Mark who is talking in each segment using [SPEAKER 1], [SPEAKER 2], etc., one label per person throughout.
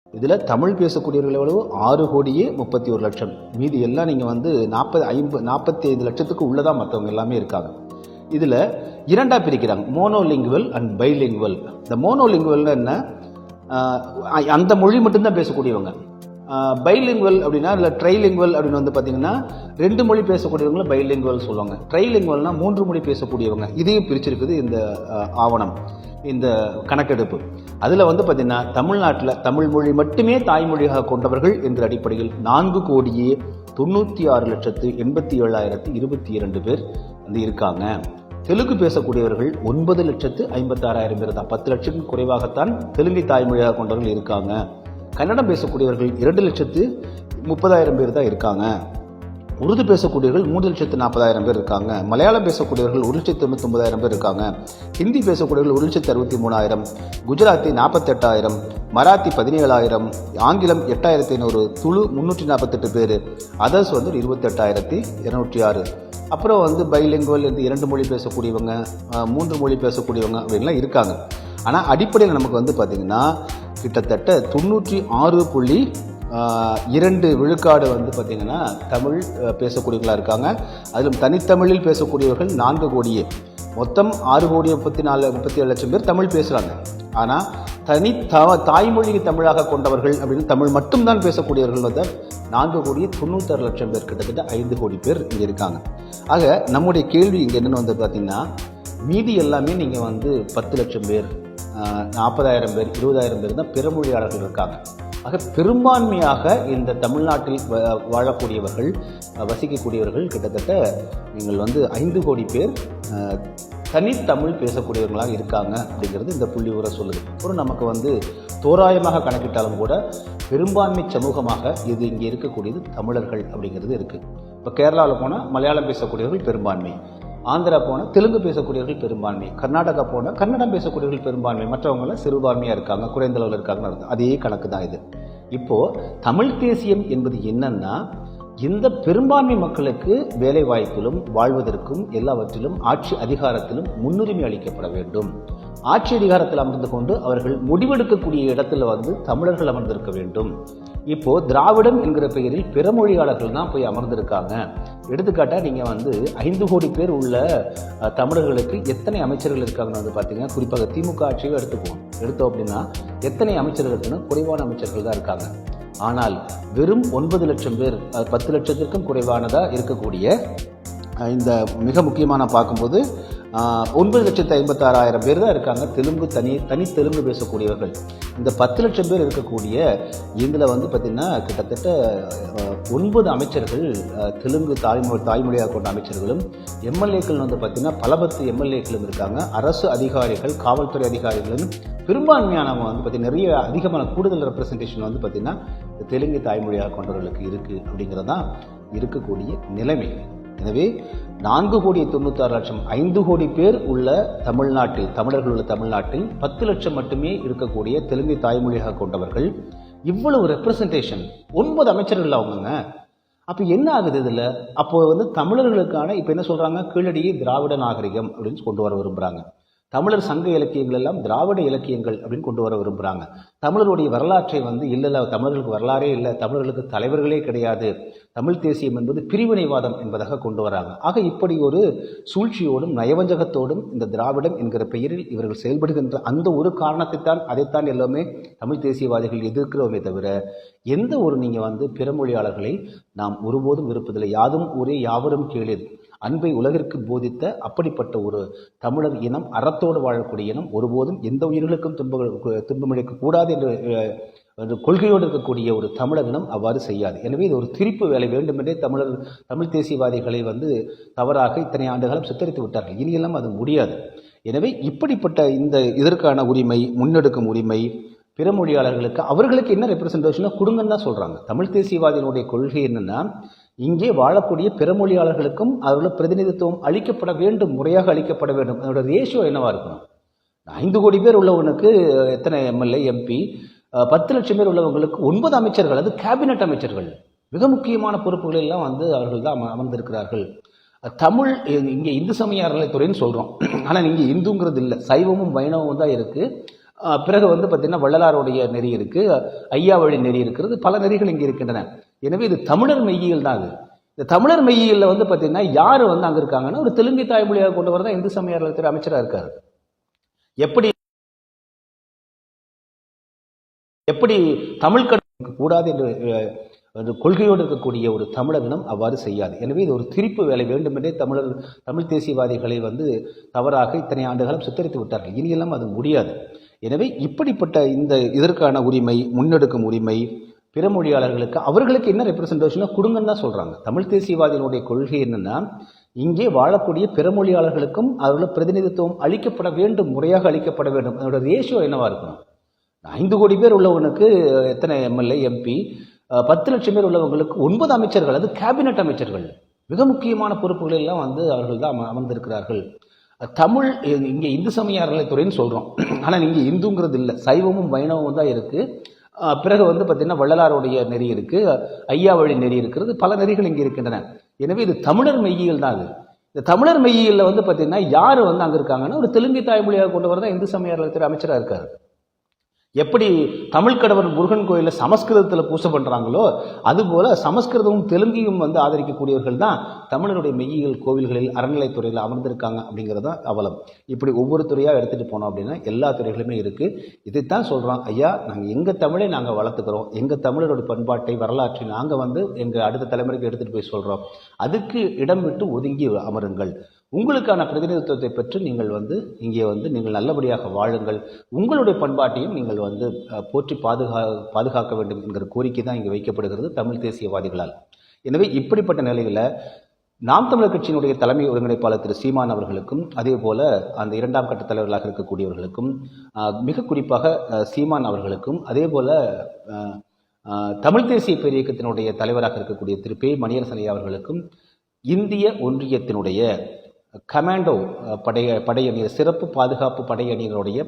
[SPEAKER 1] இதில் தமிழ் பேசக்கூடியவர்கள் எவ்வளவு 6,31,00,000. மீதி எல்லாம் நீங்கள் வந்து 45 லட்சத்துக்கு உள்ளதான் மற்றவங்க எல்லாமே இருக்காங்க. இதில் இரண்டாக பிரிக்கிறாங்க, மோனோலிங்குவல் அண்ட் பைலிங்குவல். இந்த மோனோலிங்குவல்னு என்ன, அந்த மொழி மட்டும்தான் பேசக்கூடியவங்க. பைலிங்குவல் அப்படின்னா இல்லை ட்ரைலிங்குவல் அப்படின்னு வந்து பார்த்தீங்கன்னா 2 மொழி பேசக்கூடியவங்களை பைலிங்குவல் சொல்லுவாங்க. ட்ரைலிங்குவல்னா 3 மொழி பேசக்கூடியவங்க. இதையும் பிரிச்சிருக்குது இந்த ஆவணம், இந்த கணக்கெடுப்பு. அதில் வந்து பார்த்தீங்கன்னா தமிழ்நாட்டில் தமிழ் மொழி மட்டுமே தாய்மொழியாக கொண்டவர்கள் என்ற அடிப்படையில் 4,96,87,022 பேர் வந்து இருக்காங்க. தெலுங்கு பேசக்கூடியவர்கள் 9,56,000 பேர் தான், 10 லட்சத்துக்கும் குறைவாகத்தான் தெலுங்கை தாய்மொழியாக கொண்டவர்கள் இருக்காங்க. கன்னடம் பேசக்கூடியவர்கள் 2,30,000 பேர் தான் இருக்காங்க. உருது பேசக்கூடியவர்கள் 3,40,000 பேர் இருக்காங்க. மலையாளம் பேசக்கூடியவர்கள் 1,99,000 பேர் இருக்காங்க. ஹிந்தி பேசக்கூடியவர்கள் 1,63,000, குஜராத்தி 48,000, மராத்தி 17,000, ஆங்கிலம் 8,500, துளு 348 பேர், அதர்ஸ் வந்து 28,206. அப்புறம் வந்து பைலிங்குவல் இந்த 2 மொழி பேசக்கூடியவங்க, 3 மொழி பேசக்கூடியவங்க அப்படின்லாம் இருக்காங்க. ஆனால் அடிப்படையில் நமக்கு வந்து பார்த்திங்கன்னா கிட்டத்தட்ட 96.2% வந்து பார்த்திங்கன்னா தமிழ் பேசக்கூடியவர்களாக இருக்காங்க. அதிலும் தனித்தமிழில் பேசக்கூடியவர்கள் 4 கோடியே. மொத்தம் 6,34,37,00,000 பேர் தமிழ் பேசுகிறாங்க. ஆனால் தாய்மொழி தமிழாக கொண்டவர்கள் அப்படின்னு தமிழ் மட்டும்தான் பேசக்கூடியவர்கள் வந்து 4,96,00,000 பேர், கிட்டத்தட்ட 5 கோடி பேர் இங்கே இருக்காங்க. ஆக நம்முடைய கேள்வி இங்கே என்னென்னு வந்து பார்த்திங்கன்னா, மீதி எல்லாமே நீங்கள் வந்து 10 லட்சம் பேர், 40,000 பேர், 20,000 பேர் தான் பிறமொழியாளர்கள் இருக்காங்க. ஆக பெரும்பான்மையாக இந்த தமிழ்நாட்டில் வாழக்கூடியவர்கள், வசிக்கக்கூடியவர்கள் கிட்டத்தட்ட நீங்கள் வந்து 5 கோடி பேர் தனித்தமிழ் பேசக்கூடியவர்களாக இருக்காங்க அப்படிங்கிறது இந்த புள்ளி உரை சொல்லுது. ஒரு நமக்கு வந்து தோராயமாக கணக்கிட்டாலும் கூட பெரும்பான்மை சமூகமாக இது இங்கே இருக்கக்கூடியது தமிழர்கள் அப்படிங்கிறது இருக்குது. இப்போ கேரளாவில் போனால் மலையாளம் பேசக்கூடியவர்கள் பெரும்பான்மை, ஆந்திரா போனால் தெலுங்கு பேசக்கூடியவர்கள் பெரும்பான்மை, கர்நாடகா போனால் கன்னடம் பேசக்கூடியவர்கள் பெரும்பான்மை, மற்றவங்களாம் சிறுபான்மையாக இருக்காங்க, குறைந்த அளவில் இருக்காங்கன்னு அர்த்தம். அதே கணக்கு தான் இது. இப்போது தமிழ் தேசியம் என்பது என்னன்னா, இந்த பெரும்பான்மை மக்களுக்கு வேலை வாய்ப்பிலும் வாழ்வதற்கும் எல்லாவற்றிலும் ஆட்சி அதிகாரத்திலும் முன்னுரிமை அளிக்கப்பட வேண்டும். ஆட்சி அதிகாரத்தில் அமர்ந்து கொண்டு அவர்கள் முடிவெடுக்கக்கூடிய இடத்துல வந்து தமிழர்கள் அமர்ந்திருக்க வேண்டும். இப்போ திராவிடம் என்கிற பெயரில் பிறமொழியாளர்கள் தான் போய் அமர்ந்திருக்காங்க. எடுத்துக்காட்டாக நீங்கள் வந்து 5 கோடி பேர் உள்ள தமிழர்களுக்கு எத்தனை அமைச்சர்கள் இருக்காங்கன்னு வந்து பார்த்தீங்கன்னா, குறிப்பாக திமுக ஆட்சியை எடுத்தோம் அப்படின்னா எத்தனை அமைச்சர்கள் இருக்குன்னா குறைவான அமைச்சர்கள் தான் இருக்காங்க. ஆனால் வெறும் 9 லட்சம் பேர், 10 லட்சத்திற்கும் குறைவானதாக இருக்கக்கூடிய இந்த மிக முக்கியமான பார்க்கும்போது 9,56,000 பேர் தான் இருக்காங்க தனி தெலுங்கு பேசக்கூடியவர்கள். இந்த 10 லட்சம் பேர் இருக்கக்கூடிய இதில் வந்து பார்த்திங்கன்னா கிட்டத்தட்ட 9 அமைச்சர்கள் தெலுங்கு தாய்மொழியாக கொண்ட அமைச்சர்களும், எம்எல்ஏக்கள் வந்து பார்த்திங்கன்னா பல 10 எம்எல்ஏக்களும் இருக்காங்க. அரசு அதிகாரிகள், காவல்துறை அதிகாரிகளும் பெரும்பான்மையானவங்க வந்து பார்த்திங்கன்னா நிறைய அதிகமான கூடுதல் ரெப்ரசன்டேஷன் வந்து பார்த்திங்கன்னா தெலுங்கு தாய்மொழியாக கொண்டவர்களுக்கு இருக்குது அப்படிங்கிறது தான் இருக்கக்கூடிய நிலைமை. எனவே 4,96,00,000, 5 கோடி பேர் உள்ள தமிழ்நாட்டில், தமிழர்கள் உள்ள தமிழ்நாட்டில் 10 லட்சம் மட்டுமே இருக்கக்கூடிய தெலுங்கை தாய்மொழியாக கொண்டவர்கள் இவ்வளவு ரெப்ரசன்டேஷன், 9 அமைச்சர்கள் அவங்கங்க. அப்போ என்ன ஆகுது இதில்? அப்போ வந்து தமிழர்களுக்கான இப்போ என்ன சொல்கிறாங்க, கீழடியே திராவிட நாகரிகம் அப்படின்னு கொண்டு வர விரும்புகிறாங்க. தமிழர் சங்க இலக்கியங்கள் எல்லாம் திராவிட இலக்கியங்கள் அப்படின்னு கொண்டு வர விரும்புகிறாங்க. தமிழருடைய வரலாற்றை வந்து இல்லை தமிழர்களுக்கு வரலாறே இல்லை, தமிழர்களுக்கு தலைவர்களே கிடையாது, தமிழ் தேசியம் என்பது பிரிவினைவாதம் என்பதாக கொண்டு வராங்க. ஆக இப்படி ஒரு சூழ்ச்சியோடும் நயவஞ்சகத்தோடும் இந்த திராவிடம் என்கிற பெயரில் இவர்கள் செயல்படுகின்ற அந்த ஒரு காரணத்தைத்தான், அதைத்தான் எல்லாமே தமிழ் தேசியவாதிகள் எதிர்க்கிறோமே தவிர எந்த ஒரு நீங்கள் வந்து பிறமொழியாளர்களை நாம் ஒருபோதும் விருப்பதில்லை. யாதும் ஊரே யாவரும் கேளீர், அன்பை உலகிற்கு போதித்த அப்படிப்பட்ட ஒரு தமிழர் இனம், அறத்தோடு வாழக்கூடிய இனம், ஒருபோதும் எந்த உயிர்களுக்கும் துன்பமளிக்க கூடாது என்று கொள்கையோடு இருக்கக்கூடிய ஒரு தமிழர் இனம் அவ்வாறு செய்யாது. எனவே இது ஒரு திரிப்பு வேலை. வேண்டுமென்றே தமிழ் தேசியவாதிகளை வந்து தவறாக இத்தனை ஆண்டுகாலம் சித்தரித்து விட்டார்கள். இனியெல்லாம் அது முடியாது. எனவே இப்படிப்பட்ட இதற்கான உரிமை, முன்னெடுக்கும் உரிமை பிறமொழியாளர்களுக்கு அவர்களுக்கு என்ன ரெப்ரசன்டேஷனாக கொடுங்கன்னு தான் சொல்கிறாங்க. தமிழ் தேசியவாதிகளுடைய கொள்கை என்னென்னா, இங்கே வாழக்கூடிய பிறமொழியாளர்களுக்கும் அவர்களுக்கு பிரதிநிதித்துவம் அளிக்கப்பட வேண்டும், முறையாக அளிக்கப்பட வேண்டும். அதோட ரேஷியோ என்னவாக இருக்கணும்? 5 கோடி பேர் உள்ளவனுக்கு எத்தனை எம்எல்ஏ, எம்பி, 10 லட்சம் பேர் உள்ளவங்களுக்கு 9 அமைச்சர்கள், அது கேபினட் அமைச்சர்கள், மிக முக்கியமான பொறுப்புகள் எல்லாம் வந்து அவர்கள் தான் அமர்ந்திருக்கிறார்கள். தமிழ் இங்கே இந்து சமய அறநிலைத்துறைன்னு சொல்கிறோம், ஆனால் இங்கே இந்துங்கிறது இல்லை, சைவமும் வைணவமும் தான் இருக்குது. பிறகு வந்து பார்த்தீங்கன்னா வள்ளலாருடைய நெறி இருக்குது, ஐயா வழி நெறி இருக்கிறது, பல நெறிகள் இங்கே இருக்கின்றன. எனவே இது தமிழர் மெய்யியல் தான். அது இந்த தமிழர் மெய்யியலில் வந்து பார்த்தீங்கன்னா யார் வந்து அங்கே இருக்காங்கன்னா ஒரு தெலுங்கு தாய்மொழியாக கொண்டு வரதான் இந்து சமய அறநிலையத்துறை அமைச்சராக இருக்காரு. எப்படி எப்படி தமிழ் கடவுளுக்கு கூடாது என்று கொள்கையோடு இருக்கக்கூடிய ஒரு தமிழரினம் அவ்வாறு செய்யாது. எனவே இது ஒரு திரிப்பு வேலை. வேண்டுமென்றே தமிழ் தேசியவாதிகளை வந்து தவறாக இத்தனை ஆண்டுகாலம் சித்தரித்து விட்டார்கள். இனியெல்லாம் அது முடியாது. எனவே இப்படிப்பட்ட இதற்கான உரிமை, முன்னெடுக்கும் உரிமை பிற மொழியாளர்களுக்கு அவர்களுக்கு என்ன ரெப்ரசன்டேஷனோ கொடுங்கன்னு தான் சொல்றாங்க. தமிழ் தேசியவாதிகளுடைய கொள்கை என்னன்னா, இங்கே வாழக்கூடிய பிற மொழியாளர்களுக்கும் அவர்கள் பிரதிநிதித்துவம் அளிக்கப்பட வேண்டும், முறையாக அளிக்கப்பட வேண்டும். அதோட ரேஷியோ என்னவா இருக்கணும்? 5 கோடி பேர் உள்ளவனுக்கு எத்தனை எம்எல்ஏ, எம்பி, 10 லட்சம் பேர் உள்ளவங்களுக்கு 9 அமைச்சர்கள், அது கேபினட் அமைச்சர்கள், மிக முக்கியமான பொறுப்புகள் எல்லாம் வந்து அவர்கள் தான் அமர்ந்திருக்கிறார்கள். தமிழ் இங்கே இந்து சமய அறநிலையத்துறைன்னு சொல்கிறோம், ஆனால் இங்கே இந்துங்கிறது இல்லை, சைவமும் வைணவமும் தான் இருக்குது. பிறகு வந்து பார்த்தீங்கன்னா வள்ளலாருடைய நெறி இருக்குது, ஐயா வழி நெறி இருக்கிறது, பல நெறிகள் இங்கே இருக்கின்றன. எனவே இது தமிழர் மெய்யியல் தான். அது இந்த தமிழர் மெய்யியலில் வந்து பார்த்தீங்கன்னா யார் வந்து அங்கே இருக்காங்கன்னா ஒரு தெலுங்கு தாய்மொழியாக கொண்டு வரதான் இந்து சமய அறநிலையத்துறை அமைச்சராக இருக்காரு. எப்படி தமிழ் கடவுள் முருகன் கோயிலில் சமஸ்கிருதத்தில் பூசை பண்ணுறாங்களோ அதுபோல சமஸ்கிருதமும் தெலுங்கையும் வந்து ஆதரிக்கக்கூடியவர்கள் தான் தமிழருடைய மெய்யியல் கோவில்களில் அறநிலைத்துறையில் அமர்ந்திருக்காங்க அப்படிங்கிறது தான் அவலம். இப்படி ஒவ்வொரு துறையாக எடுத்துகிட்டு போனோம் அப்படின்னா எல்லா துறைகளுமே இருக்குது. இதைத்தான் சொல்கிறோம், ஐயா நாங்கள் எங்கள் தமிழை நாங்கள் வளர்த்துக்கிறோம், எங்கள் தமிழருடைய பண்பாட்டை வரலாற்றை நாங்கள் வந்து எங்கள் அடுத்த தலைமுறைக்கு எடுத்துகிட்டு போய் சொல்கிறோம். அதுக்கு இடம் விட்டு ஒதுங்கி அமருங்கள். உங்களுக்கான பிரதிநிதித்துவத்தை பெற்று நீங்கள் வந்து இங்கே வந்து நீங்கள் நல்லபடியாக வாழுங்கள். உங்களுடைய பண்பாட்டையும் நீங்கள் வந்து போற்றி பாதுகாக்க வேண்டும் என்கிற கோரிக்கை தான் இங்கே வைக்கப்படுகிறது தமிழ் தேசியவாதிகளால். எனவே இப்படிப்பட்ட நிலையில் நாம் தமிழர் கட்சியினுடைய தலைமை ஒருங்கிணைப்பாளர் திரு சீமான் அவர்களுக்கும் அதே போல அந்த 2ஆம் கட்ட தலைவர்களாக இருக்கக்கூடியவர்களுக்கும் மிக குறிப்பாக சீமான் அவர்களுக்கும் அதே போல தமிழ் தேசிய பேரியக்கத்தினுடைய தலைவராக இருக்கக்கூடிய திரு பே மணியரசன் அவர்களுக்கும் இந்திய ஒன்றியத்தினுடைய கமாண்டோ படையணியர் சிறப்பு பாதுகாப்பு படையணியினுடைய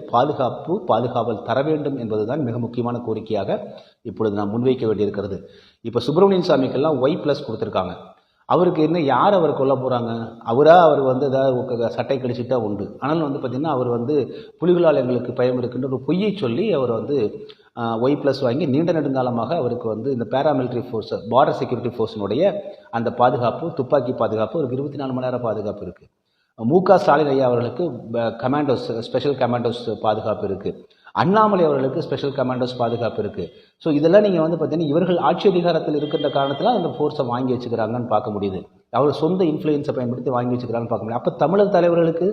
[SPEAKER 1] பாதுகாவல் தர வேண்டும் என்பதுதான் மிக முக்கியமான கோரிக்கையாக இப்பொழுது நாம் முன்வைக்க வேண்டியிருக்கிறது. இப்போ சுப்பிரமணியன் சாமிக்கெல்லாம் Y+ கொடுத்துருக்காங்க. அவருக்கு என்ன, யார் அவர் கொல்ல போகிறாங்க? அவர் வந்து ஏதாவது சட்டை கழிச்சுட்டா உண்டு. ஆனால் வந்து பார்த்திங்கன்னா அவர் வந்து புலிகளால் எங்களுக்கு பயம் இருக்கின்ற ஒரு பொய்யை சொல்லி அவர் வந்து Y+ வாங்கி நீண்ட நெடுங்காலமாக அவருக்கு வந்து இந்த பேராமிலிட்டரி ஃபோர்ஸ், பார்டர் செக்யூரிட்டி ஃபோர்ஸினுடைய அந்த பாதுகாப்பு, துப்பாக்கி பாதுகாப்பு, ஒரு 24 மணி நேரம் பாதுகாப்பு இருக்குது. மு.க. ஸ்டாலின் ஐயா அவர்களுக்கு கமாண்டோஸ், ஸ்பெஷல் கமாண்டோஸ் பாதுகாப்பு இருக்குது. அண்ணாமலை அவர்களுக்கு ஸ்பெஷல் கமாண்டோஸ் பாதுகாப்பு இருக்குது. ஸோ இதெல்லாம் நீங்கள் வந்து பார்த்தீங்கன்னா இவர்கள் ஆட்சி அதிகாரத்தில் இருக்கின்ற காரணத்தில் அந்த ஃபோர்ஸை வாங்கி வச்சுக்கிறாங்கன்னு பார்க்க முடியுது. அவர் சொந்த இன்ஃப்ளூயன்ஸை பயன்படுத்தி வாங்கி வச்சுக்கிறாங்கன்னு பார்க்க முடியும். அப்போ தமிழர் தலைவர்களுக்கு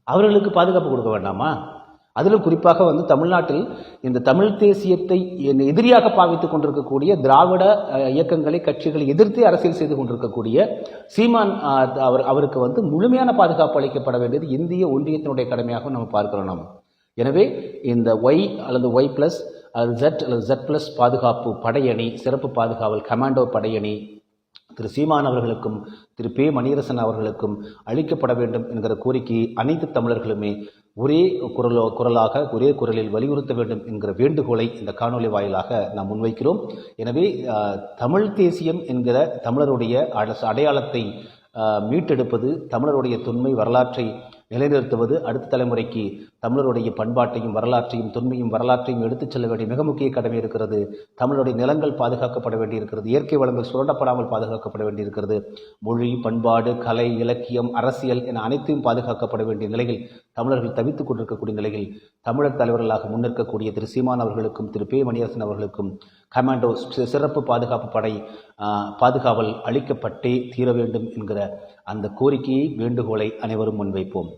[SPEAKER 1] அவர்களுக்கு பாதுகாப்பு கொடுக்க வேண்டாமா? அதிலும் குறிப்பாக வந்து தமிழ்நாட்டில் இந்த தமிழ் தேசியத்தை எதிரியாக பாவித்துக் கொண்டிருக்கக்கூடிய திராவிட இயக்கங்களை, கட்சிகளை எதிர்த்து அரசியல் செய்து கொண்டிருக்கக்கூடிய சீமான் அவருக்கு வந்து முழுமையான பாதுகாப்பு அளிக்கப்பட வேண்டியது இந்திய ஒன்றியத்தினுடைய கடமையாக நம்ம பார்க்கிறோம். எனவே இந்த Y அல்லது Y+ Z அல்லது Z+ பாதுகாப்பு படையணி, சிறப்பு பாதுகாவல் கமாண்டோ படையணி திரு சீமான் அவர்களுக்கும் திரு பே மணியரசன் அவர்களுக்கும் அளிக்கப்பட வேண்டும் என்கிற கோரிக்கையை அனைத்து தமிழர்களுமே ஒரே குரலாக ஒரே குரலில் வலியுறுத்த வேண்டும் என்கிற வேண்டுகோளை இந்த காணொலி வாயிலாக நாம் முன்வைக்கிறோம். எனவே தமிழ் தேசியம் என்கிற தமிழருடைய அடையாளத்தை மீட்டெடுப்பது, தமிழருடைய தொன்மை வரலாற்றை நிலைநிறுத்துவது, அடுத்த தலைமுறைக்கு தமிழருடைய பண்பாட்டையும் வரலாற்றையும் தொன்மையும் வரலாற்றையும் எடுத்துச் செல்ல வேண்டிய மிக முக்கிய கடமை இருக்கிறது. தமிழருடைய நிலங்கள் பாதுகாக்கப்பட வேண்டியிருக்கிறது, இயற்கை வளங்கள் சுரண்டப்படாமல் பாதுகாக்கப்பட வேண்டியிருக்கிறது, மொழி, பண்பாடு, கலை, இலக்கியம், அரசியல் என அனைத்தையும் பாதுகாக்கப்பட வேண்டிய நிலையில் தமிழர்கள் தவித்துக் கொண்டிருக்கக்கூடிய நிலையில் தமிழர் தலைவர்களாக முன்னிற்கக்கூடிய திரு சீமான் அவர்களுக்கும் திரு பே மணியரசன் அவர்களுக்கும் கமாண்டோ சிறப்பு பாதுகாப்பு படை பாதுகாவல் அளிக்கப்பட்டே தீர வேண்டும் என்கிற அந்த கோரிக்கையை, வேண்டுகோளை அனைவரும் முன்வைப்போம்.